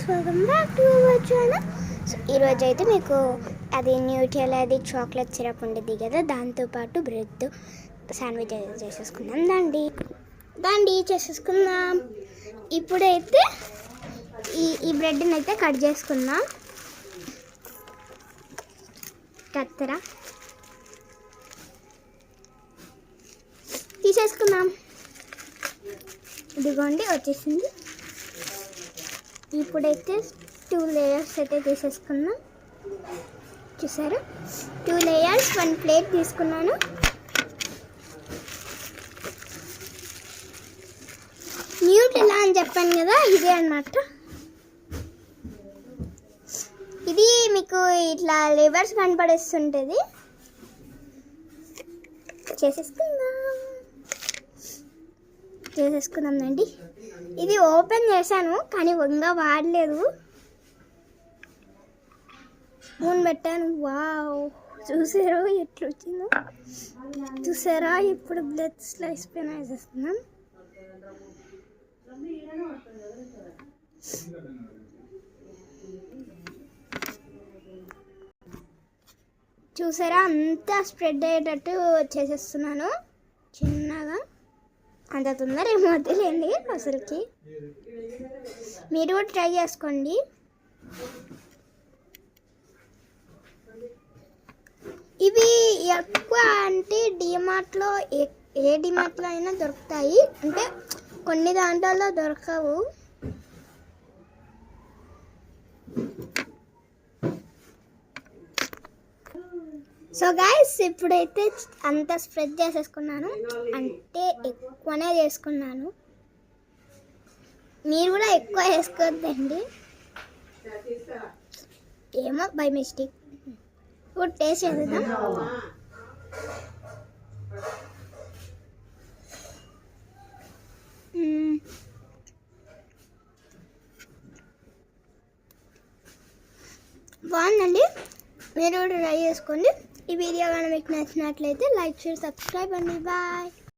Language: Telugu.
Welcome back to our channel. So ఈరోజు అయితే మీకు అది న్యూట్రెల్ అది చాక్లెట్ సిరప్ ఉండేది కదా, దాంతోపాటు బ్రెడ్ శాండ్విచ్ చేసేసుకుందాం. దాండి చేసేసుకుందాం. ఇప్పుడైతే ఈ బ్రెడ్ని అయితే కట్ చేసుకుందాం. కత్తెర తీసేసుకుందాం. ఇదిగోండి వచ్చేసింది. ఇప్పుడైతే 2 లేయర్స్ అయితే తీసేసుకున్నాం. చూసారా, 2 లేయర్స్ 1 ప్లేట్ తీసుకున్నాను. న్యూట్రెలా అని చెప్పాను కదా, ఇదే అన్నమాట. ఇది మీకు ఇట్లా లేబర్స్ కనపడేస్తుంటుంది. చేసేసుకుందామండి. ఇది ఓపెన్ చేశాను కానీ ఇంకా వాడలేదు. స్పూన్ పెట్టాను. వావ్, చూసారా ఎట్లా వచ్చిందో? చూసారా? ఇప్పుడు బ్లడ్ స్లైస్ పైన వేసేస్తున్నాం. చూసారా, అంతా స్ప్రెడ్ అయ్యేటట్టు చేసేస్తున్నాను చిన్నగా. అంత తొందర ఏమో తెలియండి అసలుకి. మీరు కూడా ట్రై చేసుకోండి. ఇవి ఎక్కువ అంటే డిమార్ట్లో ఏ డిమార్ట్లో అయినా దొరుకుతాయి, అంటే కొన్ని దాంట్లో దొరకవు. సో గైస్, ఇప్పుడైతే అంతా స్ప్రెడ్ చేసేసుకున్నాను, అంటే ఎక్కువనే చేసుకున్నాను. మీరు కూడా ఎక్కువ వేసుకోవద్దండి, ఏమో బై మిస్టేక్. ఇప్పుడు టేస్ట్ చేసేద్దాం. బాగుందండి, మీరు కూడా ట్రై చేసుకోండి. ఈ వీడియో కానీ మీకు నచ్చినట్లయితే లైక్, షేర్, సబ్స్క్రైబ్ అండి. బాయ్.